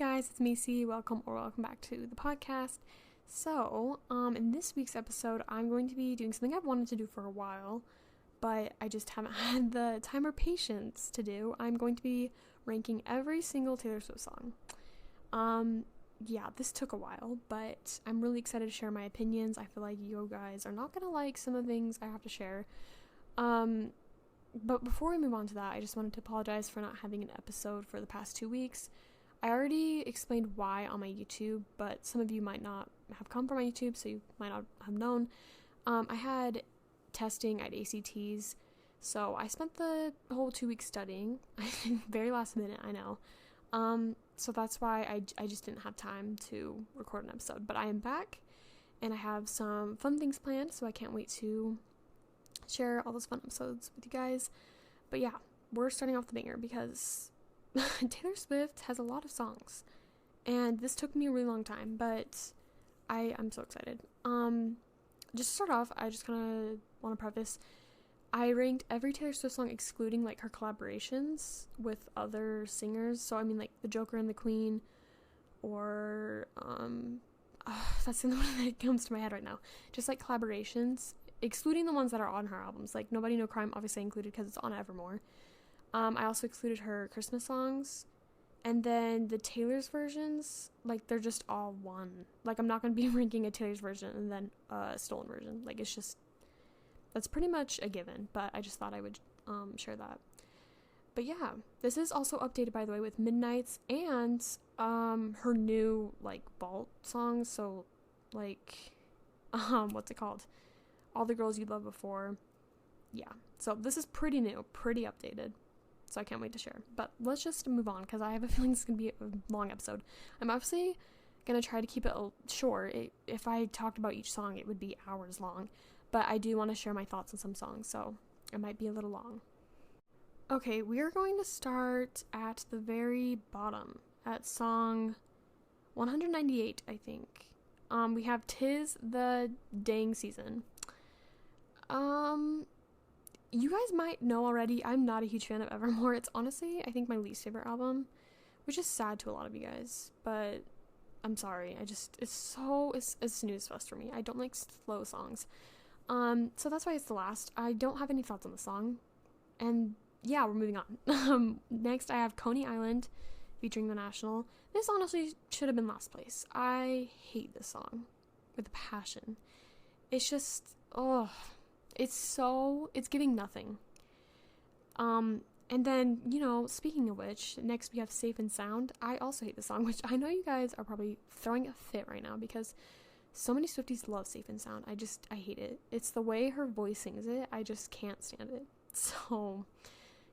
guys, it's Macey. Welcome back to the podcast. So, in this week's episode, I'm going to be doing something I've wanted to do for a while, but I just haven't had the time or patience to do. I'm going to be ranking every single Taylor Swift song. This took a while, but I'm really excited to share my opinions. I feel like you guys are not gonna like some of the things I have to share. But before we move on to that, I just wanted to apologize for not having an episode for the past 2 weeks. I already explained why on my YouTube, but some of you might not have come from my YouTube, so you might not have known. I had testing at ACTs, so I spent the whole 2 weeks studying. Very last minute, I know. So that's why I just didn't have time to record an episode. But I am back, and I have some fun things planned, so I can't wait to share all those fun episodes with you guys. But yeah, we're starting off the banger because Taylor Swift has a lot of songs, and this took me a really long time, but I'm so excited. Just to start off, I just kind of want to preface, I ranked every Taylor Swift song excluding like her collaborations with other singers. So I mean like the Joker and the Queen, or that's the only one that comes to my head right now. Just like collaborations, excluding the ones that are on her albums. Like Nobody No Crime obviously included because it's on Evermore. I also excluded her Christmas songs, and then the Taylor's versions, like they're just all one. Like I'm not going to be ranking a Taylor's version and then a stolen version. Like it's just, that's pretty much a given, but I just thought I would share that. But yeah, this is also updated, by the way, with Midnight's and her new like vault songs. So like what's it called? All the Girls You Loved Before. Yeah, so this is pretty new, pretty updated. So I can't wait to share. But let's just move on, because I have a feeling this is going to be a long episode. I'm obviously going to try to keep it short. If I talked about each song, it would be hours long. But I do want to share my thoughts on some songs, so it might be a little long. Okay, we are going to start at the very bottom, at song 198, I think. We have 'Tis the Dang Season. You guys might know already, I'm not a huge fan of Evermore. It's honestly, I think, my least favorite album, which is sad to a lot of you guys, but I'm sorry. It's a snooze fest for me. I don't like slow songs. So that's why it's the last. I don't have any thoughts on the song, and yeah, we're moving on. Next, I have Coney Island, featuring The National. This honestly should have been last place. I hate this song with a passion. It's just, it's giving nothing. And then, speaking of which, next we have Safe and Sound. I also hate the song, which I know you guys are probably throwing a fit right now because so many Swifties love Safe and Sound. I hate it. It's the way her voice sings it. I just can't stand it. So,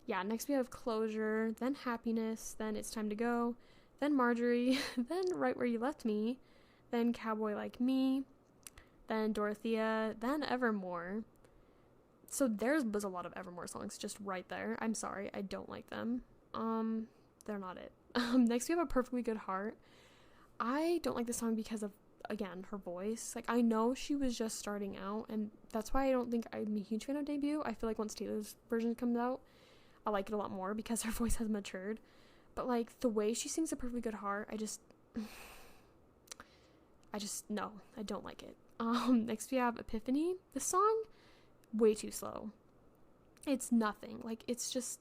yeah, next we have Closure, then Happiness, then It's Time to Go, then Marjorie, then Right Where You Left Me, then Cowboy Like Me, then Dorothea, then Evermore. So there was a lot of Evermore songs just right there. I'm sorry, I don't like them. They're not it. Next we have A Perfectly Good Heart. I don't like this song because of, again, her voice. Like, I know she was just starting out, and that's why I don't think I'm a huge fan of Debut. I feel like once Taylor's version comes out, I like it a lot more because her voice has matured. But, like, the way she sings A Perfectly Good Heart, no, I don't like it. Next we have Epiphany. This song, way too slow. It's nothing. Like, it's just,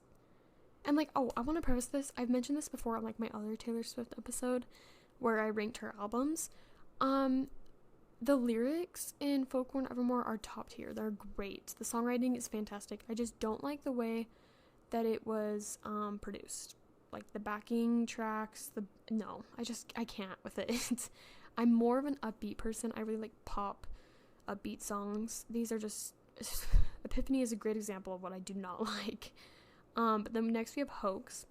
and like, I want to preface this. I've mentioned this before on like my other Taylor Swift episode where I ranked her albums. The lyrics in Folklore and Evermore are top tier. They're great. The songwriting is fantastic. I just don't like the way that it was produced. Like the backing tracks, I can't with it. I'm more of an upbeat person. I really like pop upbeat songs. These are just, Epiphany is a great example of what I do not like. But then next we have Hoax.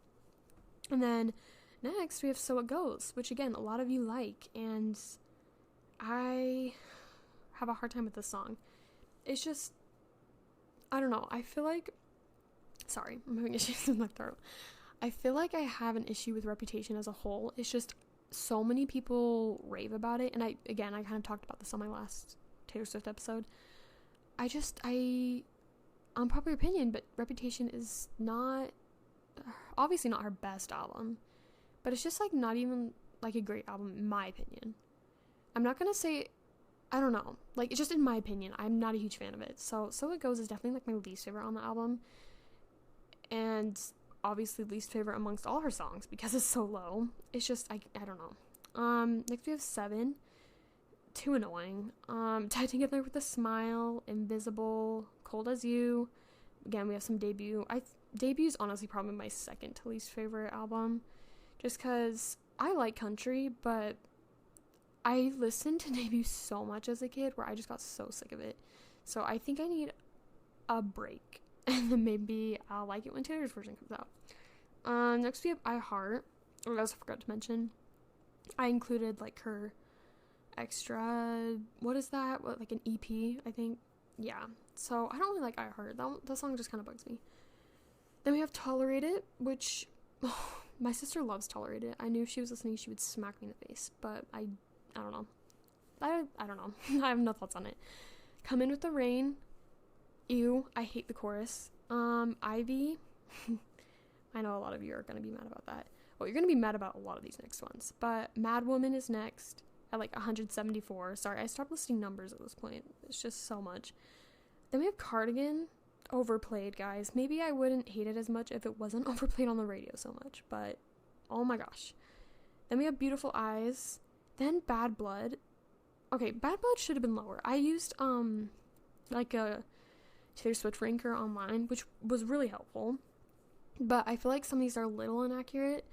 And then next we have So It Goes, which again, a lot of you like, and I have a hard time with this song. It's just, I don't know. I feel like, sorry, I'm having issues with my throat. I feel like I have an issue with Reputation as a whole. It's just so many people rave about it, and I kind of talked about this on my last Taylor Swift episode. Unpopular opinion, but Reputation is not, obviously not her best album, but it's just like not even like a great album in my opinion. I'm not gonna say, I don't know, like it's just in my opinion. I'm not a huge fan of it. So It Goes is definitely like my least favorite on the album, and obviously least favorite amongst all her songs because it's so low. It's just I don't know. Next we have 7. Too annoying. Tied Together with a Smile, Invisible, Cold as You. Again, we have some Debut. Debut's honestly probably my second to least favorite album, just because I like country, but I listened to Debut so much as a kid where I just got so sick of it. So I think I need a break, and then maybe I'll like it when Taylor's version comes out. Next we have I Heart. I also forgot to mention, I included like her extra, what is that? What, like an EP, I think? Yeah. So I don't really like I Heart. That song just kind of bugs me. Then we have Tolerate It, which my sister loves Tolerate It. I knew if she was listening, she would smack me in the face, but I don't know. I don't know. I have no thoughts on it. Come In With the Rain. Ew, I hate the chorus. Ivy. I know a lot of you are going to be mad about that. Well, you're going to be mad about a lot of these next ones. But Mad Woman is next at like 174. Sorry, I stopped listing numbers at this point. It's just so much. Then we have Cardigan. Overplayed, guys. Maybe I wouldn't hate it as much if it wasn't overplayed on the radio so much. But, oh my gosh. Then we have Beautiful Eyes. Then Bad Blood. Okay, Bad Blood should have been lower. I used, like a Taylor Swift ranker online, which was really helpful. But I feel like some of these are a little inaccurate.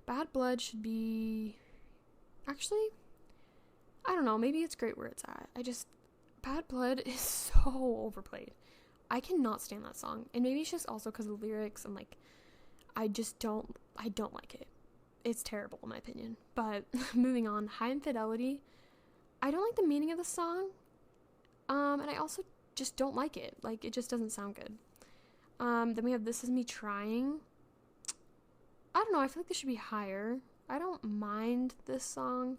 Bad Blood should be... Actually, I don't know. Maybe it's great where it's at. Bad Blood is so overplayed. I cannot stand that song. And maybe it's just also because of the lyrics. And, like, I don't like it. It's terrible, in my opinion. But, moving on. High Infidelity. I don't like the meaning of the song. And I also just don't like it. Like, it just doesn't sound good. Then we have This Is Me Trying. I don't know, I feel like this should be higher. I don't mind this song.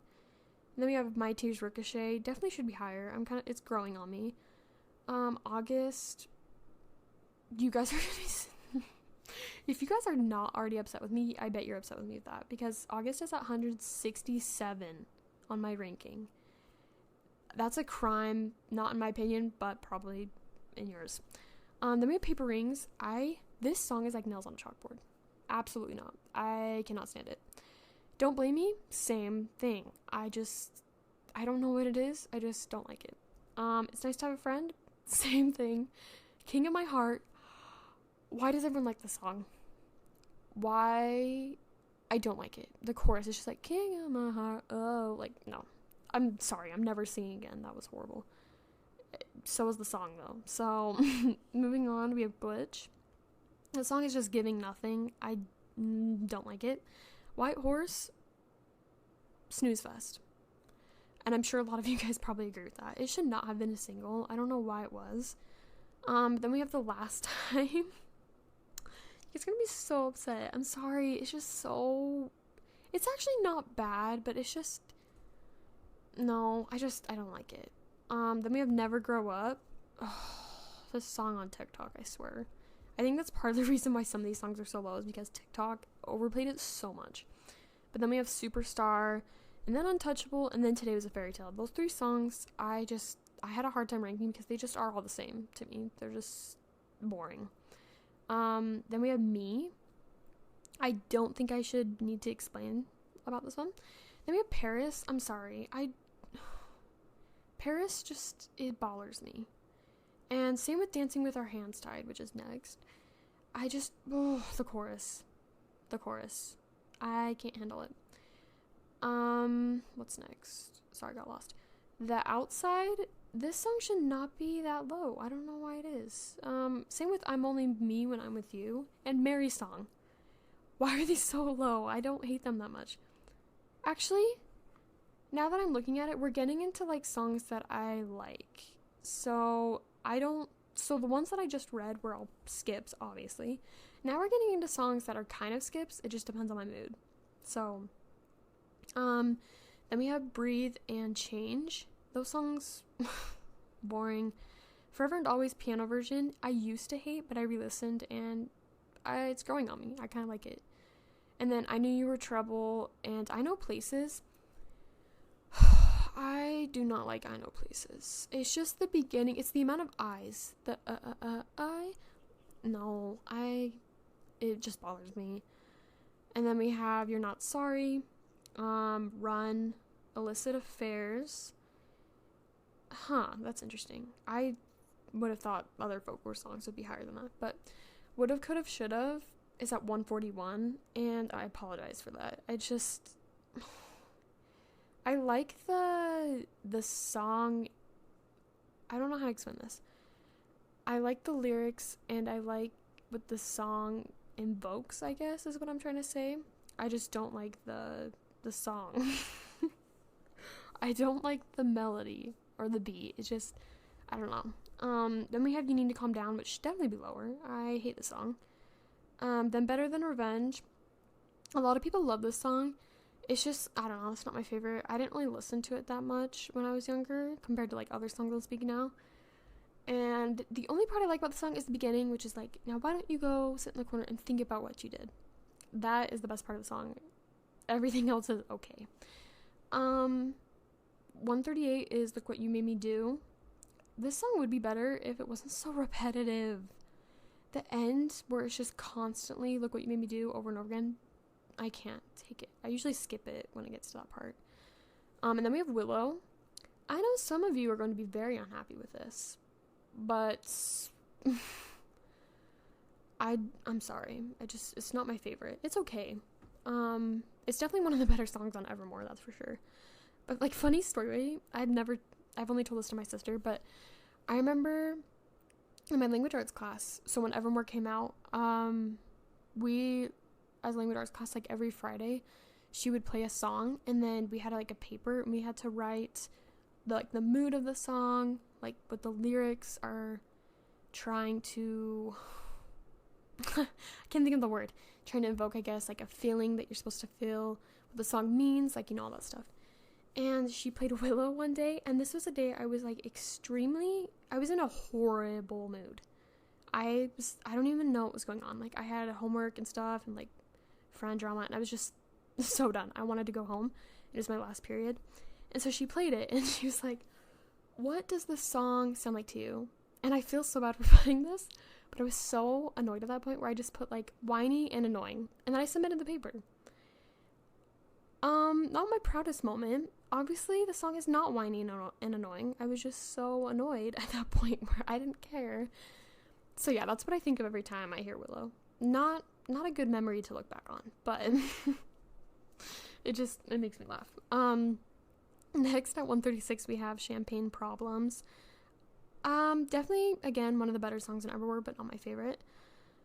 And then we have My Tears Ricochet. Definitely should be higher. It's growing on me. August. You guys are gonna be... If you guys are not already upset with me, I bet you're upset with me with that. Because August is at 167 on my ranking. That's a crime, not in my opinion, but probably in yours. Then we have Paper Rings. This song is like nails on a chalkboard. Absolutely not. I cannot stand it. Don't Blame Me. Same thing. I don't know what it is. I just don't like it. It's Nice to Have a Friend. Same thing. King of My Heart. Why does everyone like this song? Why? I don't like it. The chorus is just like, King of My Heart. Oh, like, no. I'm sorry. I'm never singing again. That was horrible. So was the song, though. So, moving on, we have Glitch. The song is just giving nothing. I don't like it. White Horse. Snooze fest. And I'm sure a lot of you guys probably agree with that. It should not have been a single. I don't know why it was. Then we have The Last Time. It's gonna be so upset. I'm sorry. It's just so... It's actually not bad, but it's just... No, I don't like it. Then we have Never Grow Up. Oh, this song on TikTok, I swear. I think that's part of the reason why some of these songs are so low is because TikTok overplayed it so much. But then we have Superstar, and then Untouchable, and then Today Was a Fairy Tale. Those 3 songs, I had a hard time ranking because they just are all the same to me. They're just boring. Then we have Me. I don't think I should need to explain about this one. Then we have Paris. I'm sorry. Paris just, it bothers me. And same with Dancing With Our Hands Tied, which is next. The chorus. I can't handle it. What's next? Sorry, I got lost. The Outside. This song should not be that low. I don't know why it is. Same with I'm Only Me When I'm With You. And Mary's Song. Why are these so low? I don't hate them that much. Actually, now that I'm looking at it, we're getting into, like, songs that I like. So the ones that I just read were all skips, obviously. Now we're getting into songs that are kind of skips. It just depends on my mood. So, then we have Breathe and Change. Those songs, boring. Forever and Always piano version, I used to hate, but I re-listened, and it's growing on me. I kind of like it. And then I Knew You Were Trouble and I Know Places. I do not like I Know Places. It's just the beginning. It's the amount of I's. It just bothers me. And then we have You're Not Sorry, Run, Illicit Affairs. That's interesting. I would have thought other folklore songs would be higher than that, but Would've, Could've, Should've is at 141, and I apologize for that. I like the song. I don't know how to explain this. I like the lyrics, and I like what the song invokes, I guess, is what I'm trying to say. I just don't like the song. I don't like the melody or the beat. It's just, I don't know. Then we have You Need to Calm Down, which should definitely be lower. I hate the song. Then Better Than Revenge. A lot of people love this song. It's just, I don't know, it's not my favorite. I didn't really listen to it that much when I was younger compared to like other songs I'll speak now. And the only part I like about the song is the beginning, which is like, now why don't you go sit in the corner and think about what you did. That is the best part of the song. Everything else is okay. 138 is Look What You Made Me Do. This song would be better if it wasn't so repetitive. The end, where it's just constantly Look What You Made Me Do over and over again, I can't take it. I usually skip it when it gets to that part. And then we have Willow. I know some of you are going to be very unhappy with this, but I'm sorry. It's not my favorite. It's okay. It's definitely one of the better songs on Evermore, that's for sure. But like, funny story, I've only told this to my sister, but I remember in my language arts class, so when Evermore came out, we, as language arts class, like every Friday, she would play a song, and then we had like a paper, and we had to write the mood of the song, like what the lyrics are trying to, I can't think of the word, trying to invoke, I guess, like a feeling that you're supposed to feel, what the song means, like, all that stuff. And she played Willow one day, and this was a day I was like I was in a horrible mood. I don't even know what was going on. Like, I had homework and stuff and like friend drama, and I was just so done. I wanted to go home. It was my last period. And so she played it, and she was like, what does this song sound like to you? And I feel so bad for putting this, but I was so annoyed at that point where I just put like whiny and annoying, and then I submitted the paper. Not my proudest moment. Obviously, the song is not whiny and annoying. I was just so annoyed at that point where I didn't care. So yeah, that's what I think of every time I hear Willow. Not a good memory to look back on, but it makes me laugh. Next at 136 we have Champagne Problems. Definitely, again, one of the better songs in Evermore, but not my favorite.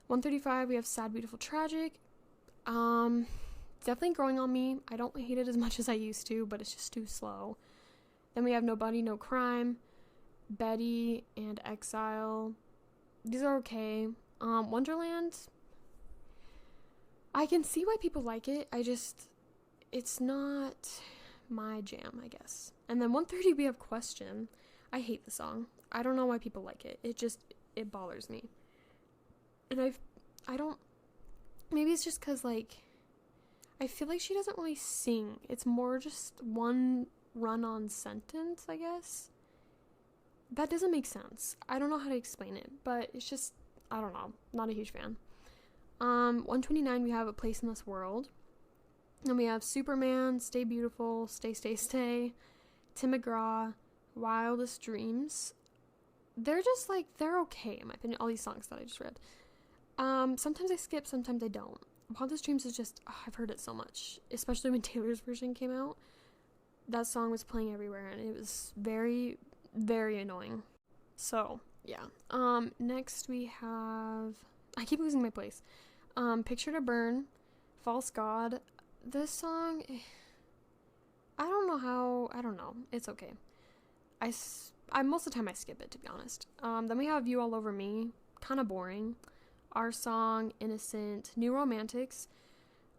135 we have Sad, Beautiful, Tragic. Definitely growing on me. I don't hate it as much as I used to, but it's just too slow. Then we have Nobody, No Crime, Betty, and Exile. These are okay. Wonderland, I can see why people like it. It's not my jam, I guess. And then 130 we have Question. I hate the song. I don't know why people like it. It bothers me. And maybe it's just because, like, I feel like she doesn't really sing. It's more just one run-on sentence, I guess. That doesn't make sense. I don't know how to explain it, but it's just, I don't know. Not a huge fan. 129, we have A Place in This World. Then we have Superman, Stay Beautiful, Stay, Stay, Stay, Tim McGraw, Wildest Dreams. They're just, like, they're okay, in my opinion, all these songs that I just read. Sometimes I skip, sometimes I don't. Wildest Dreams is just, I've heard it so much, especially when Taylor's version came out. That song was playing everywhere, and it was very, very annoying. So, yeah. Next we have, I keep losing my place. Picture to Burn, False God. This song, I don't know. It's okay. I most of the time I skip it, to be honest. Then we have You All Over Me, kind of boring. Our Song, Innocent, New Romantics.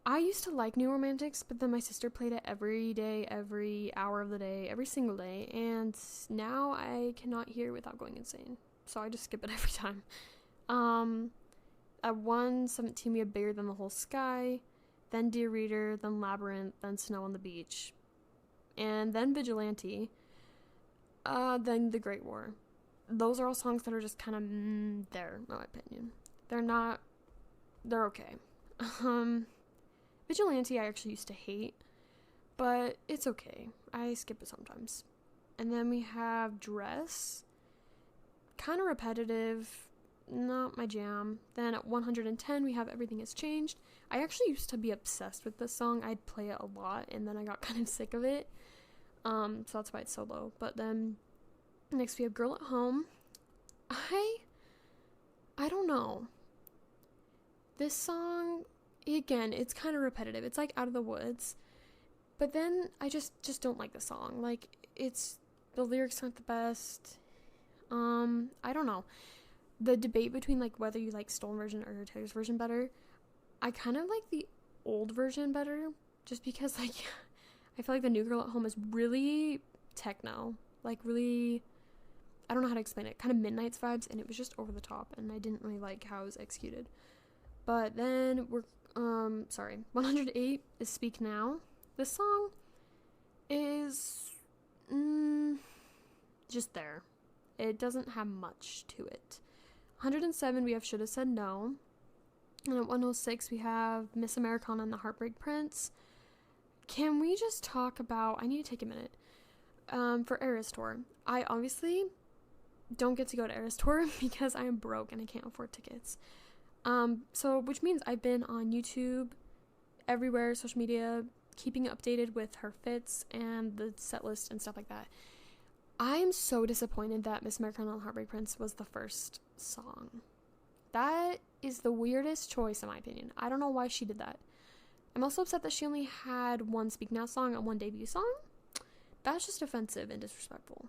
I used to like New Romantics, but then my sister played it every day, every hour of the day, every single day, and now I cannot hear without going insane. So I just skip it every time. At 117 we have Bigger Than the Whole Sky. then Dear Reader, then Labyrinth, then Snow on the Beach, and then Vigilante, then The Great War. Those are all songs that are just kind of there, in my opinion. They're okay. Vigilante I actually used to hate, but it's okay. I skip it sometimes. And then we have Dress, kind of repetitive, not my jam. Then at 110 we have Everything Has Changed. I actually used to be obsessed with this song. I'd play it a lot, and then I got kind of sick of it. So that's why it's so low. But then next we have Girl at Home. I don't know. This song, again, it's kind of repetitive. It's like Out of the Woods. But then I just don't like the song. Like, the lyrics aren't the best. I don't know. The debate between, like, whether you like Stolen version or Taylor's version better, I kind of like the old version better, just because, like, I feel like the new Girl at Home is really techno. Like, really, I don't know how to explain it. Kind of Midnight's vibes, and it was just over the top, and I didn't really like how it was executed. But then 108 is Speak Now. This song is just there. It doesn't have much to it. 107 we have Shoulda Said No. And at 106 we have Miss Americana and the Heartbreak Prince. Can we just talk about, I need to take a minute, for Eras Tour. I obviously don't get to go to Eras Tour because I am broke and I can't afford tickets. So which means I've been on YouTube, everywhere, social media, keeping updated with her fits and the set list and stuff like that. I am so disappointed that Miss Americana and the Heartbreak Prince was the first song. That is the weirdest choice in my opinion. I don't know why she did that. I'm also upset that she only had one Speak Now song and one debut song. That's just offensive and disrespectful.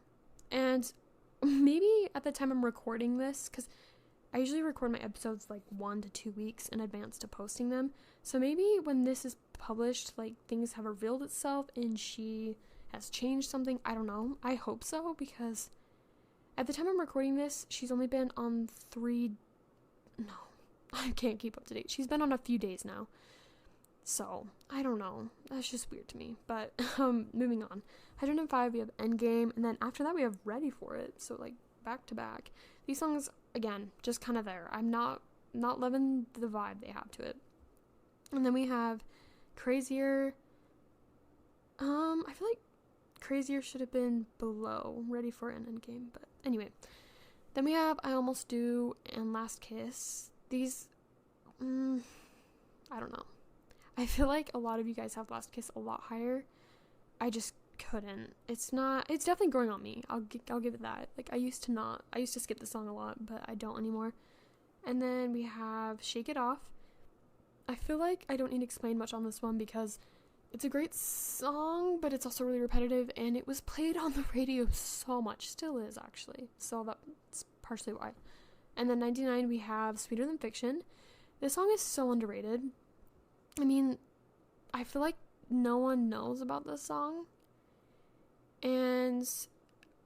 And maybe at the time I'm recording this, because I usually record my episodes like 1 to 2 weeks in advance to posting them. So maybe when this is published, like, things have revealed itself and she has changed something. I don't know. I hope so, because at the time I'm recording this, she's only been on I can't keep up to date. She's been on a few days now. So, I don't know. That's just weird to me. But, moving on. 105, we have Endgame. And then after that, we have Ready For It. So, like, back to back. These songs, again, just kind of there. I'm not loving the vibe they have to it. And then we have Crazier. I feel like Crazier should have been below Ready For It and Endgame. But, anyway. Then we have I Almost Do and Last Kiss. These, I don't know. I feel like a lot of you guys have Last Kiss a lot higher. I just couldn't. It's definitely growing on me. I'll give it that. Like, I used to skip the song a lot, but I don't anymore. And then we have Shake It Off. I feel like I don't need to explain much on this one because it's a great song, but it's also really repetitive, and it was played on the radio so much. Still is, actually. So that's partially why. And then 99, we have Sweeter Than Fiction. This song is so underrated. I mean, I feel like no one knows about this song. And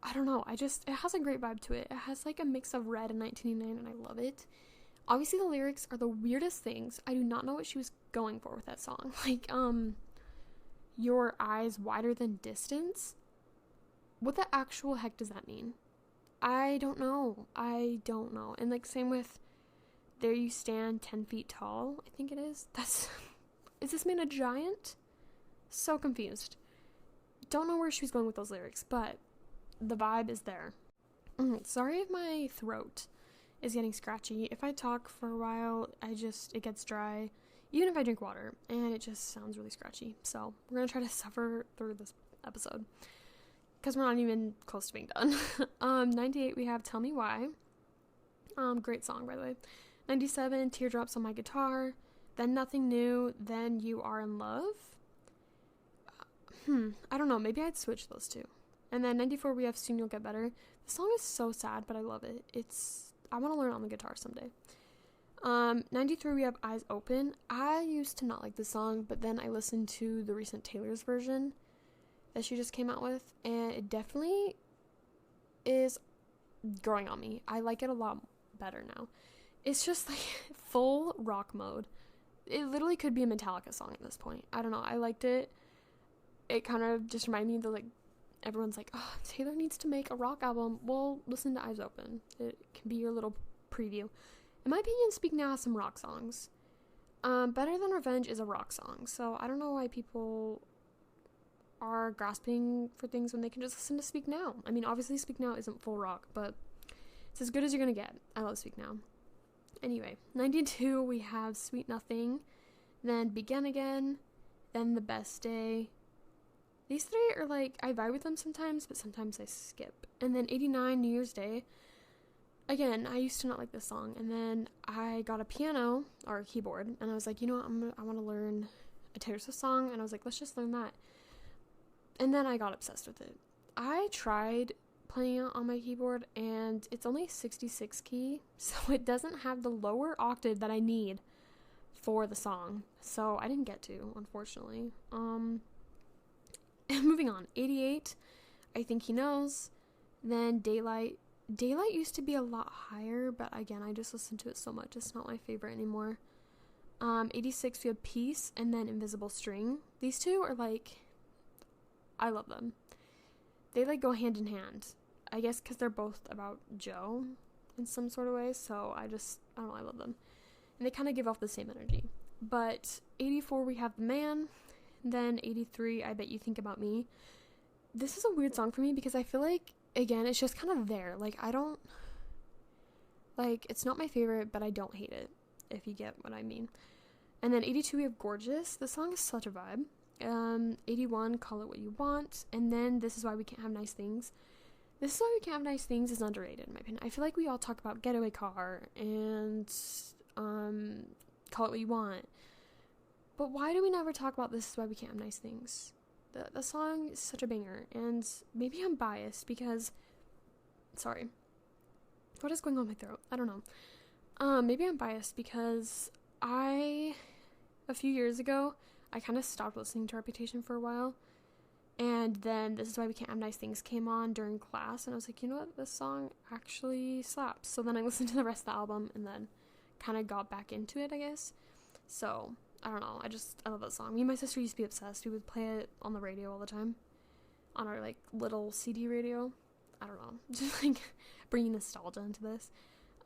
I don't know. It has a great vibe to it. It has like a mix of Red and 1989, and I love it. Obviously, the lyrics are the weirdest things. I do not know what she was going for with that song. Like, your eyes wider than distance? What the actual heck does that mean? I don't know. And like, same with There You Stand 10 Feet Tall, I think it is. Is this man a giant? So confused. Don't know where she was going with those lyrics, but the vibe is there. Sorry if my throat is getting scratchy. If I talk for a while, it gets dry, even if I drink water, and it just sounds really scratchy. So we're going to try to suffer through this episode, because we're not even close to being done. 98, we have Tell Me Why. Great song, by the way. 97, Teardrops on My Guitar. Then Nothing New. Then You Are in Love. I don't know. Maybe I'd switch those two. And then 94, we have Soon You'll Get Better. The song is so sad, but I love it. I want to learn on the guitar someday. 93, we have Eyes Open. I used to not like this song, but then I listened to the recent Taylor's version that she just came out with, and it definitely is growing on me. I like it a lot better now. It's just like full rock mode. it literally could be a Metallica song at this point. I don't know. I liked it. It kind of just reminded me of the, like, everyone's like, oh, Taylor needs to make a rock album. Well, listen to Eyes Open. It can be your little preview. In my opinion, Speak Now has some rock songs. Better Than Revenge is a rock song, so I don't know why people are grasping for things when they can just listen to Speak Now. I mean, obviously Speak Now isn't full rock, but it's as good as you're gonna get. I love Speak Now. Anyway, 92, we have Sweet Nothing, then Begin Again, then The Best Day. These three are like, I vibe with them sometimes, but sometimes I skip. And then 89, New Year's Day. Again, I used to not like this song, and then I got a piano, or a keyboard, and I was like, you know what, I want to learn a Taylor Swift song, and I was like, let's just learn that. And then I got obsessed with it. I tried playing it on my keyboard, and it's only 66 key, so it doesn't have the lower octave that I need for the song, so I didn't get to, unfortunately. Moving on, 88, I Think He Knows, then Daylight. Daylight used to be a lot higher, but again, I just listened to it so much, it's not my favorite anymore. 86, we have Peace, and then Invisible String. These two are like, I love them. They like go hand in hand, I guess because they're both about Joe in some sort of way, so I don't know, I love them. And they kind of give off the same energy. But 84, we have The Man, then 83, I Bet You Think About Me. This is a weird song for me because I feel like, again, it's just kind of there. Like, I don't, like, it's not my favorite, but I don't hate it, if you get what I mean. And then 82, we have Gorgeous. The song is such a vibe. 81, Call It What You Want. And then This Is Why We Can't Have Nice Things. This Is Why We Can't Have Nice Things is underrated, in my opinion. I feel like we all talk about Getaway Car and Call It What You Want. But why do we never talk about This Is Why We Can't Have Nice Things? The song is such a banger, and maybe I'm biased because, sorry, what is going on in my throat? I don't know. Maybe I'm biased because a few years ago, I kind of stopped listening to Reputation for a while, and then This Is Why We Can't Have Nice Things came on during class, and I was like, you know what, this song actually slaps. So then I listened to the rest of the album, and then kind of got back into it, I guess. So I don't know, I love that song. Me and my sister used to be obsessed. We would play it on the radio all the time, on our, like, little CD radio. I don't know, just, like, bringing nostalgia into this.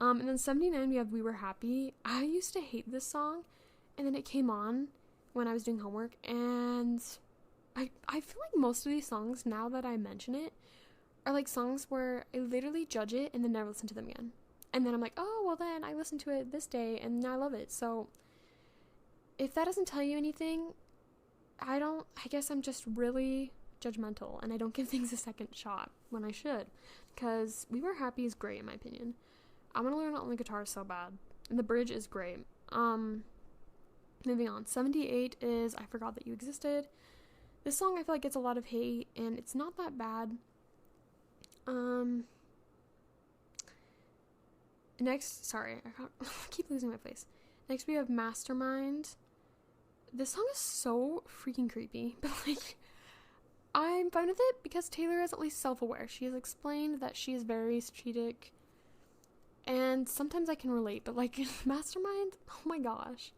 And then 79, we have We Were Happy. I used to hate this song, and then it came on when I was doing homework, and I feel like most of these songs, now that I mention it, are, like, songs where I literally judge it and then never listen to them again. And then I'm like, oh, well then, I listened to it this day, and now I love it, so if that doesn't tell you anything, I guess I'm just really judgmental, and I don't give things a second shot when I should, because We Were Happy is great in my opinion. I want to learn it on the guitar so bad, and the bridge is great. Moving on, 78 is I Forgot That You Existed. This song I feel like gets a lot of hate, and it's not that bad. Next, sorry, I keep losing my place. Next we have Mastermind. This song is so freaking creepy, but, like, I'm fine with it because Taylor is at least self-aware. She has explained that she is very strategic, and sometimes I can relate, but, like, Mastermind, oh my gosh.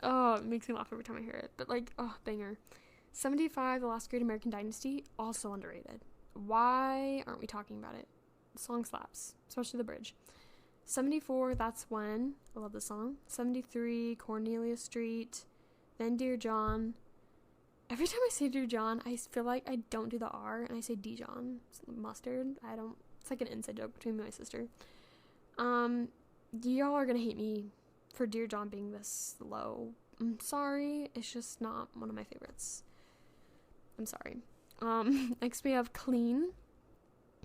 Oh, it makes me laugh every time I hear it, but, like, oh, banger. 75, The Last Great American Dynasty, also underrated. Why aren't we talking about it? The song slaps, especially the bridge. 74, That's When. I love the song. 73, Cornelia Street. Then Dear John. Every time I say Dear John, I feel like I don't do the R, and I say Dijon. It's mustard. It's like an inside joke between me and my sister. Y'all are gonna hate me for Dear John being this low. I'm sorry. It's just not one of my favorites. I'm sorry. Next we have Clean.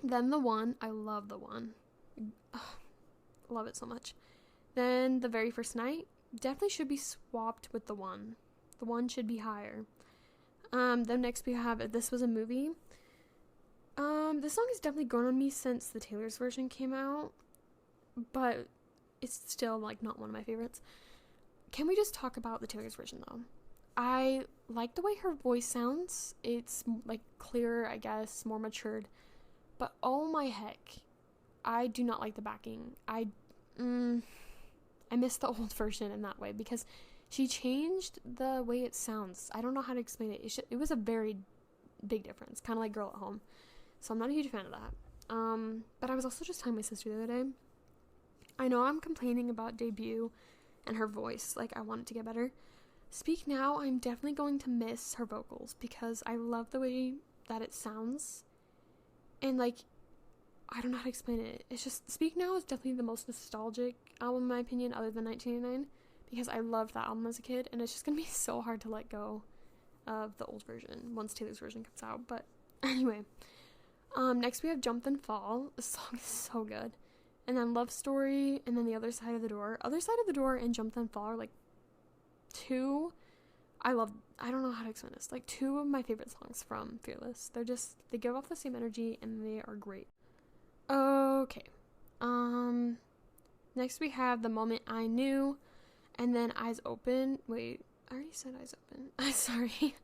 Then The One. I love The One. Ugh. Love it so much. Then The Very First Night definitely should be swapped with The One. The One should be higher. Then next we have If This Was a Movie. This song has definitely grown on me since the Taylor's version came out, but it's still, like, not one of my favorites. Can we just talk about the Taylor's version though? I like the way her voice sounds. It's, like, clearer, I guess, more matured, but oh my heck, I do not like the backing. I I miss the old version in that way because she changed the way it sounds. I don't know how to explain it. It was a very big difference, kind of like Girl at Home. So I'm not a huge fan of that. But I was also just telling my sister the other day, I know I'm complaining about Debut and her voice, like I want it to get better. Speak Now, I'm definitely going to miss her vocals because I love the way that it sounds. And like, I don't know how to explain it. It's just, Speak Now is definitely the most nostalgic album in my opinion, other than 1989, because I loved that album as a kid, and it's just gonna be so hard to let go of the old version once Taylor's version comes out. But anyway, next we have Jump Then Fall. The song is so good. And then Love Story, and then The Other Side of the Door. Other Side of the Door and Jump Then Fall are like two, I don't know how to explain this, like two of my favorite songs from Fearless. They give off the same energy and they are great. Okay. Next we have The Moment I Knew, and then Eyes Open. Wait, I already said Eyes Open. I'm sorry.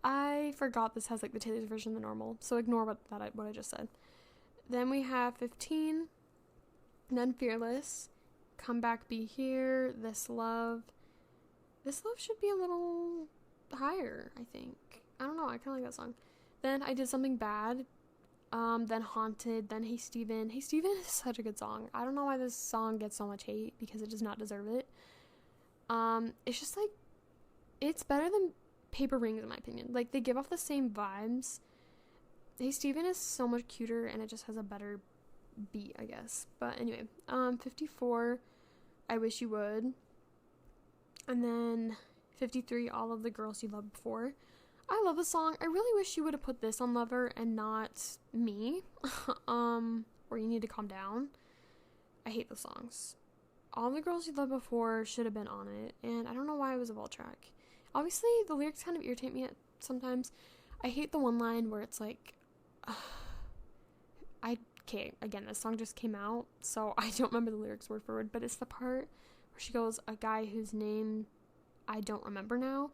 I forgot this has like the Taylor's version of the normal, so ignore what I just said. Then we have 15, then Fearless, Come Back Be Here, This Love. This Love should be a little higher, I think. I don't know, I kind of like that song. Then I Did Something Bad, then Haunted, then Hey Steven. Hey Steven is such a good song. I don't know why this song gets so much hate, because it does not deserve it. It's just like, it's better than Paper Rings in my opinion. Like, they give off the same vibes. Hey Steven is so much cuter, and it just has a better beat, I guess. But anyway, 54, I Wish You Would. And then 53, All of the Girls You Loved Before. I love the song. I really wish you would have put this on Lover and not Me. Or You Need to Calm Down. I hate those songs. All the Girls You Loved Before should have been on it, and I don't know why it was a vault track. Obviously, the lyrics kind of irritate me sometimes. I hate the one line where it's like, okay, again, this song just came out, so I don't remember the lyrics word for word, but it's the part where she goes, a guy whose name I don't remember now.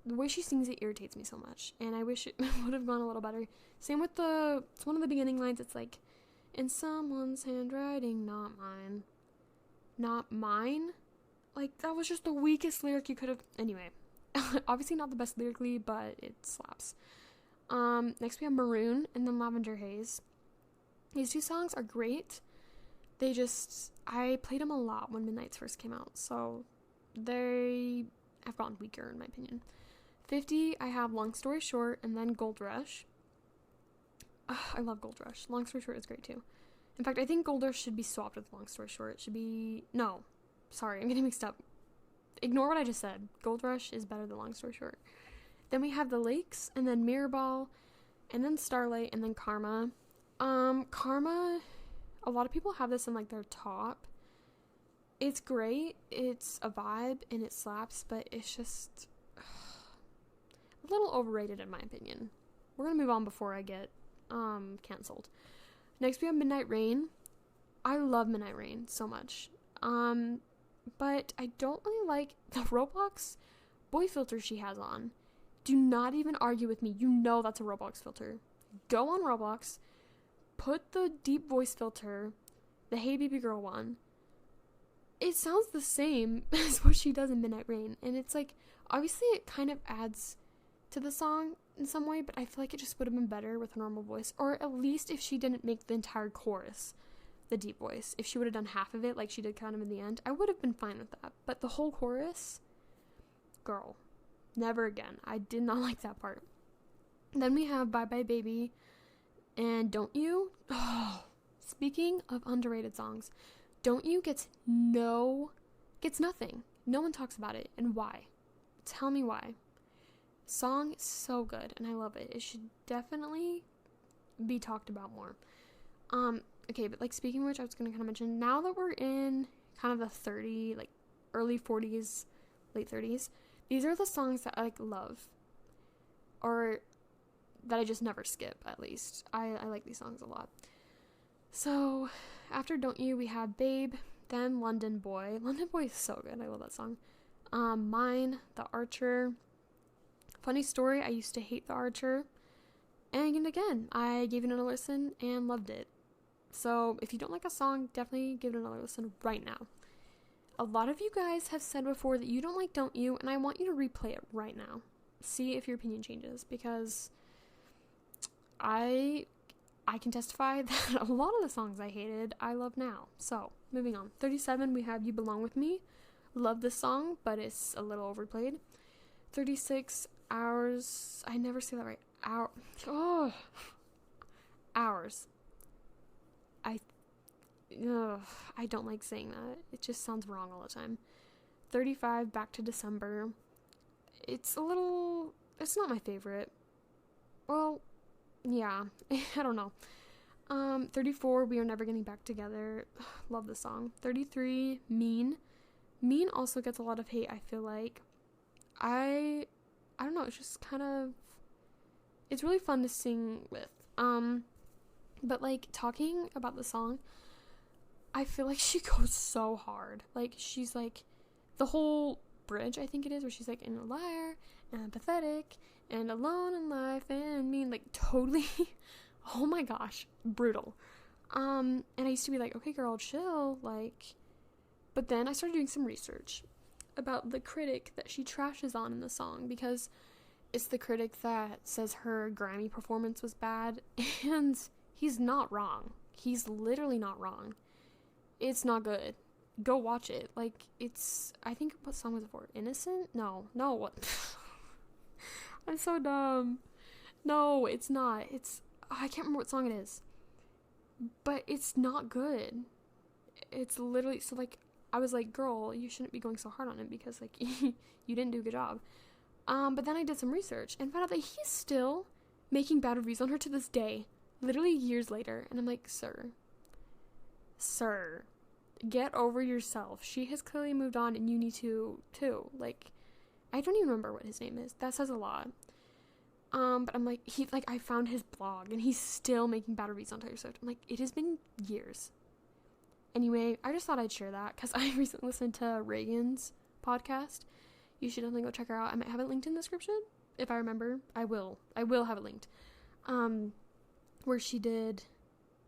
The way she sings it irritates me so much, and I wish it would have gone a little better. Same with it's one of the beginning lines, it's like, in someone's handwriting, not mine. Not mine? Like, that was just the weakest lyric you could have, anyway. Obviously not the best lyrically, but it slaps. Next we have Maroon and then Lavender Haze. These two songs are great. I played them a lot when Midnights first came out, so they have gotten weaker in my opinion. 50, I have Long Story Short and then Gold Rush. I love Gold Rush. Long Story Short is great too. In fact, I think Gold Rush should be swapped with Long Story Short. It should be, no, sorry, I'm getting mixed up. Ignore what I just said. Gold Rush is better than Long Story Short. Then we have The Lakes, and then Mirror Ball, and then Starlight, and then Karma. Karma, a lot of people have this in, like, their top. It's great, it's a vibe, and it slaps, but it's just a little overrated in my opinion. We're gonna move on before I get, canceled. Next we have Midnight Rain. I love Midnight Rain so much. But I don't really like the Roblox boy filter she has on. Do not even argue with me. You know that's a Roblox filter. Go on Roblox, put the deep voice filter, the Hey Baby Girl one. It sounds the same as what she does in Midnight Rain. And it's like, obviously it kind of adds to the song in some way, but I feel like it just would have been better with a normal voice. Or at least if she didn't make the entire chorus the deep voice. If she would have done half of it like she did kind of in the end, I would have been fine with that. But the whole chorus, girl, never again. I did not like that part. Then we have Bye Bye Baby and Don't You. Oh, speaking of underrated songs, Don't You gets nothing. No one talks about it. And why? Tell me why. Song is so good and I love it. It should definitely be talked about more. Okay, but like speaking of which, I was gonna kind of mention, now that we're in kind of the early 40s, late 30s, these are the songs that I like love, or that I just never skip. At least I like these songs a lot. So after Don't You, we have Babe, then London Boy. London Boy is so good. I love that song. Mine, The Archer. Funny story, I used to hate The Archer, and again I gave it a listen and loved it. So if you don't like a song, definitely give it another listen right now. A lot of you guys have said before that you don't like Don't You, and I want you to replay it right now. See if your opinion changes, because I can testify that a lot of the songs I hated, I love now. So, moving on. 37, we have You Belong With Me. Love this song, but it's a little overplayed. 36, Hours. I never say that right. Hours. I don't like saying that. It just sounds wrong all the time. 35, Back to December. It's not my favorite. Well, yeah, I don't know. 34, We Are Never Getting Back Together. Love this song. 33, Mean. Mean also gets a lot of hate, I feel like. I don't know, it's just kind of, it's really fun to sing with. But like, talking about the song, I feel like she goes so hard. Like, she's like, the whole bridge, I think it is, where she's like, and a liar, and pathetic, and alone in life, and mean, like, totally, oh my gosh, brutal. And I used to be like, okay, girl, chill, like, but then I started doing some research about the critic that she trashes on in the song, because it's the critic that says her Grammy performance was bad, and he's not wrong. He's literally not wrong. It's not good. Go watch it. Like, it's, I think, what song was it for? Innocent? No, what? I'm so dumb. No, it's not. I can't remember what song it is. But it's not good. It's literally, so like, I was like, girl, you shouldn't be going so hard on it, because like, you didn't do a good job. But then I did some research and found out that he's still making bad reviews on her to this day, literally years later. And I'm like, sir, get over yourself. She has clearly moved on, and you need to too. Like, I don't even remember what his name is. That says a lot. But I'm like, I found his blog, and he's still making bad reviews on Taylor Swift. I'm like, it has been years. Anyway, I just thought I'd share that, because I recently listened to Reagan's podcast. You should definitely go check her out. I might have it linked in the description. If I remember, I will have it linked. Where she did,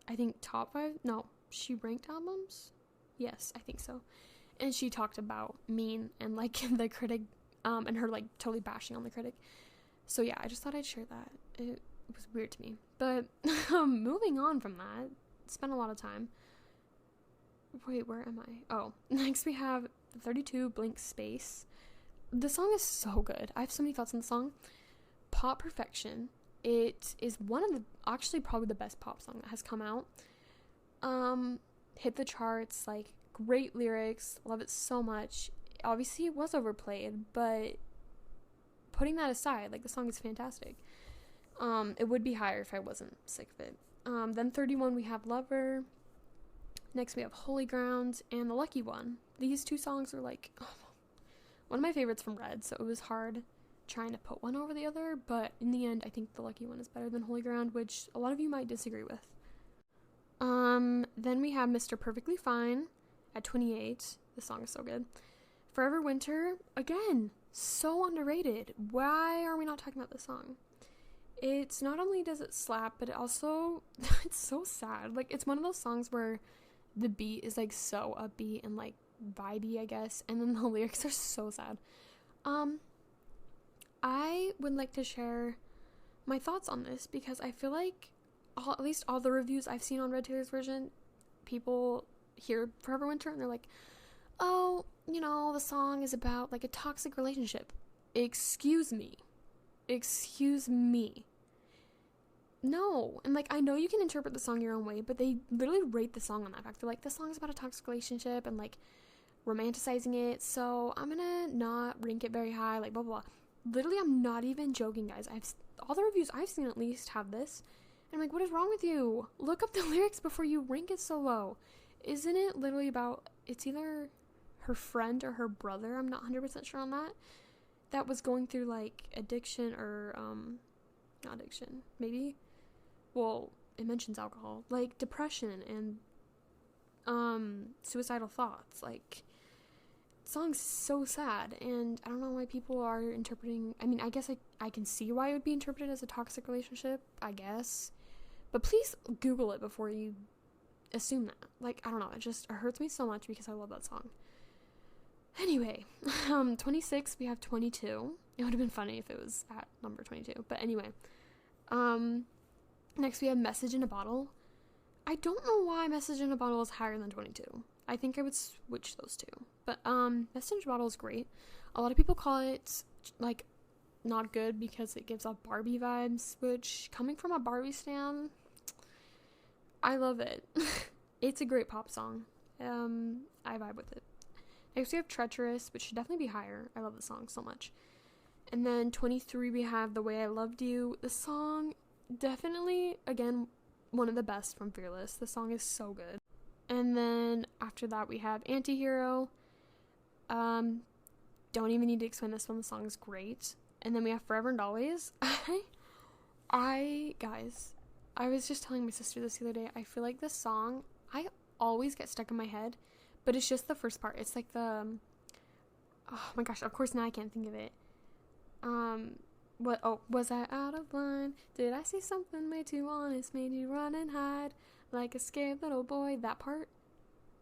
I think, she ranked albums? Yes, I think so. And she talked about Mean and, like, the critic, and her, like, totally bashing on the critic. So, yeah, I just thought I'd share that. It was weird to me. But, moving on from that, spent a lot of time. Wait, where am I? Oh, next we have 32, Blank Space. The song is so good. I have so many thoughts on the song. Pop Perfection. It is one of the, actually probably the best pop song that has come out. Hit the charts, like, great lyrics, love it so much. Obviously it was overplayed, but putting that aside, like, the song is fantastic. It would be higher if I wasn't sick of it. Then 31, we have Lover. Next we have Holy Ground and The Lucky One. These two songs are like, one of my favorites from Red, so it was hard trying to put one over the other, but in the end, I think The Lucky One is better than Holy Ground, which a lot of you might disagree with. Then we have Mr. Perfectly Fine at 28. The song is so good. Forever Winter, again, so underrated. Why are we not talking about this song? It's not only does it slap, but it also, it's so sad. Like, it's one of those songs where the beat is, like, so upbeat and, like, vibey, I guess, and then the lyrics are so sad. I would like to share my thoughts on this, because I feel like at least all the reviews I've seen on Red Taylor's version, people hear Forever Winter and they're like, oh, you know, the song is about, like, a toxic relationship. Excuse me. No. And, like, I know you can interpret the song your own way, but they literally rate the song on that fact. They're like, the song's about a toxic relationship and, like, romanticizing it, so I'm gonna not rank it very high, like, blah, blah, blah. Literally, I'm not even joking, guys. All the reviews I've seen at least have this. And I'm like, what is wrong with you? Look up the lyrics before you rank it so low. Isn't it literally about, it's either her friend or her brother, I'm not 100% sure on that, that was going through, like, addiction or, not addiction, maybe? Well, it mentions alcohol. Like, depression and, suicidal thoughts. Like, the song's so sad, and I don't know why people are interpreting, I mean, I guess I can see why it would be interpreted as a toxic relationship, I guess. But please Google it before you assume that. Like, I don't know, it hurts me so much because I love that song. Anyway, 26, we have 22. It would have been funny if it was at number 22. But anyway, next we have Message in a Bottle. I don't know why Message in a Bottle is higher than 22. I think I would switch those two. But Message in a Bottle is great. A lot of people call it, like, not good because it gives off Barbie vibes, which, coming from a Barbie stan, I love it. It's a great pop song. I vibe with it. Next we have Treacherous, which should definitely be higher. I love the song so much. And then 23 we have The Way I Loved You. The song, definitely, again, one of the best from Fearless. The song is so good. And then after that we have Antihero. Don't even need to explain this one. The song is great. And then we have Forever and Always. Guys, I was just telling my sister this the other day. I feel like this song, I always get stuck in my head, but it's just the first part. It's like the, oh my gosh, of course now I can't think of it. Was I out of line? Did I say something way too honest? Made you run and hide like a scared little boy? That part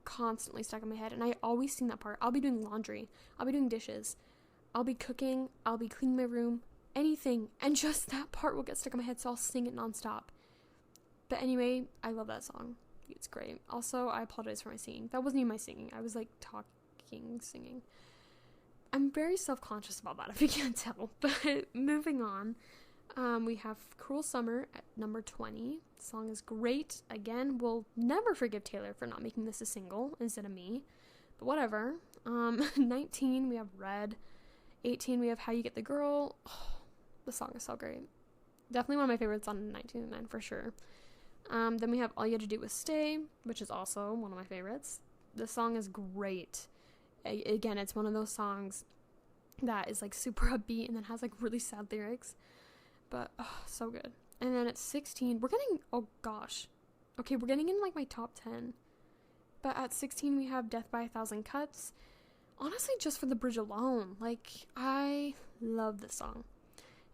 constantly stuck in my head, and I always sing that part. I'll be doing laundry, I'll be doing dishes, I'll be cooking, I'll be cleaning my room, anything, and just that part will get stuck in my head, so I'll sing it nonstop. But anyway, I love that song. It's great. Also, I apologize for my singing. That wasn't even my singing. I was like talking, singing. I'm very self-conscious about that, if you can't tell. But moving on, we have Cruel Summer at number 20. The song is great. Again, we'll never forgive Taylor for not making this a single instead of me. But whatever. 19, we have Red. 18, we have How You Get the Girl. Oh, the song is so great. Definitely one of my favorites on 1999 for sure. Then we have All You Had to Do Was Stay, which is also one of my favorites. The song is great. Again, it's one of those songs that is like super upbeat and then has like really sad lyrics. But, so good. And then at 16, we're getting in like my top 10. But at 16, we have Death by a Thousand Cuts. Honestly, just for the bridge alone. Like, I love this song.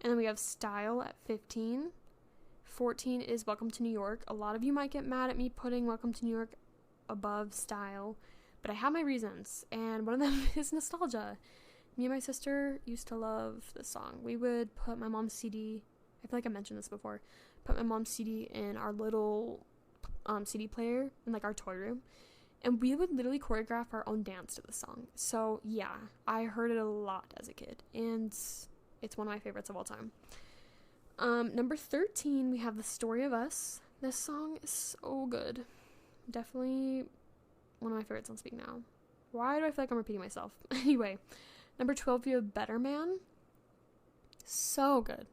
And then we have Style at 15. 14 is Welcome to New York. A lot of you might get mad at me putting Welcome to New York above Style, but I have my reasons, and one of them is nostalgia. Me and my sister used to love this song. We would put my mom's CD, I feel like I mentioned this before, put my mom's CD in our little CD player in like our toy room, and we would literally choreograph our own dance to the song. So yeah, I heard it a lot as a kid, and it's one of my favorites of all time. Number 13, we have The Story of Us. This song is so good. Definitely one of my favorites on Speak Now. Why do I feel like I'm repeating myself? Anyway, number 12, we have Better Man. So good.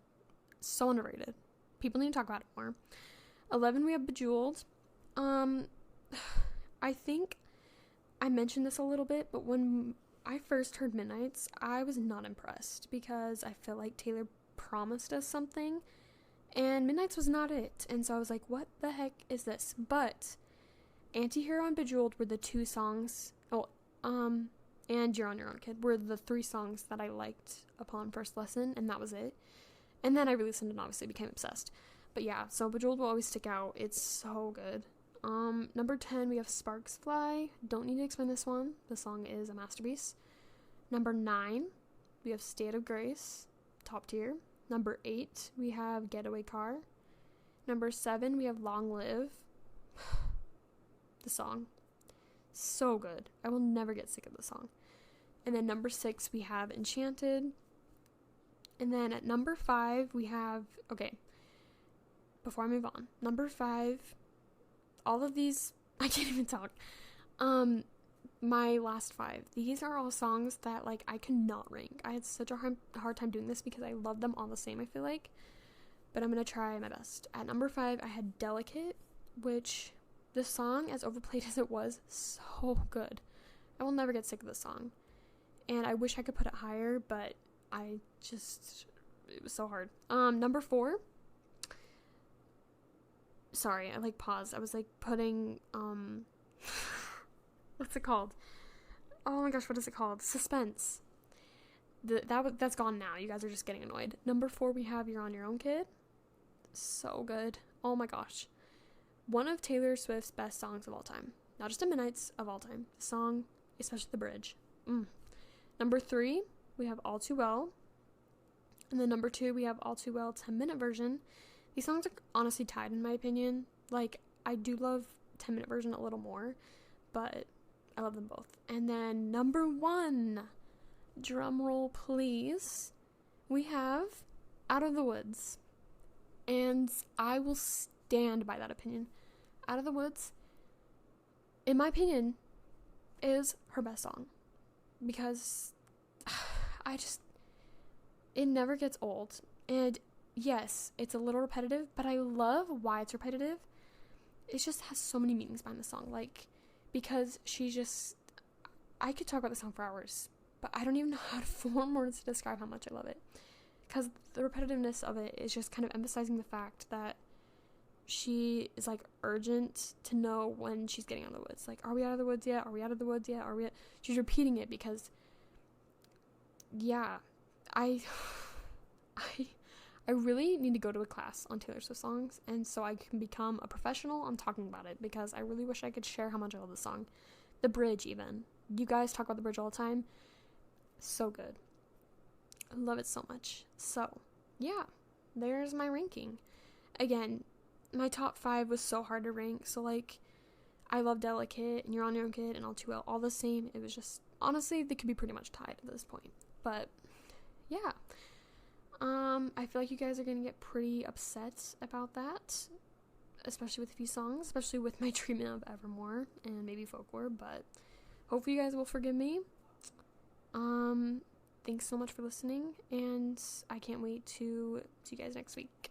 So underrated. People need to talk about it more. 11, we have Bejeweled. I think I mentioned this a little bit, but when I first heard Midnights, I was not impressed because I felt like Taylor promised us something and Midnights was not it, and so I was like, what the heck is this? But Antihero and Bejeweled were the two songs, and You're on Your Own Kid were the three songs that I liked upon first listen, and that was it. And then I re-listened and obviously became obsessed. But yeah, so Bejeweled will always stick out. It's so good. Number 10, we have Sparks Fly. Don't need to explain this one. The song is a masterpiece. Number 9, we have State of Grace. Top tier. Number 8, we have Getaway Car. Number 7, we have Long Live. The song. So good. I will never get sick of the song. And then number 6, we have Enchanted. And then at number 5, we have... Okay. Before I move on. Number 5. All of these... I can't even talk. My last 5. These are all songs that, like, I cannot rank. I had such a hard time doing this because I love them all the same, I feel like. But I'm going to try my best. At number 5, I had Delicate, which the song, as overplayed as it was, so good. I will never get sick of this song. And I wish I could put it higher, but it was so hard. Number 4. Sorry, I, like, paused. I was, like, putting, what's it called? Oh my gosh, what is it called? Suspense. That's gone now. You guys are just getting annoyed. Number 4, we have You're on Your Own Kid. So good. Oh my gosh. one of Taylor Swift's best songs of all time. Not just a Midnight's, of all time. The song, especially the bridge. Number 3, we have All Too Well. And then number 2, we have All Too Well 10-minute version. These songs are honestly tied in my opinion. Like, I do love 10-minute version a little more, but I love them both. And then number 1, drum roll please, we have Out of the Woods. And I will stand by that opinion. Out of the Woods, in my opinion, is her best song. Because it never gets old. And yes, it's a little repetitive, but I love why it's repetitive. It just has so many meanings behind the song. Like, because I could talk about the song for hours, but I don't even know how to form words to describe how much I love it. Because the repetitiveness of it is just kind of emphasizing the fact that she is, like, urgent to know when she's getting out of the woods. Like, are we out of the woods yet? Are we out of the woods yet? She's repeating it because, yeah, I really need to go to a class on Taylor Swift songs, and so I can become a professional on talking about it, because I really wish I could share how much I love this song. The bridge, even. You guys talk about the bridge all the time. So good. I love it so much. So, yeah, there's my ranking. Again, my top 5 was so hard to rank, so, like, I love Delicate, and You're On Your Own Kid, and All Too Well, all the same. It was just, honestly, they could be pretty much tied at this point. But, yeah. I feel like you guys are going to get pretty upset about that, especially with a few songs, especially with my treatment of Evermore and maybe Folklore, but hopefully you guys will forgive me. Thanks so much for listening, and I can't wait to see you guys next week.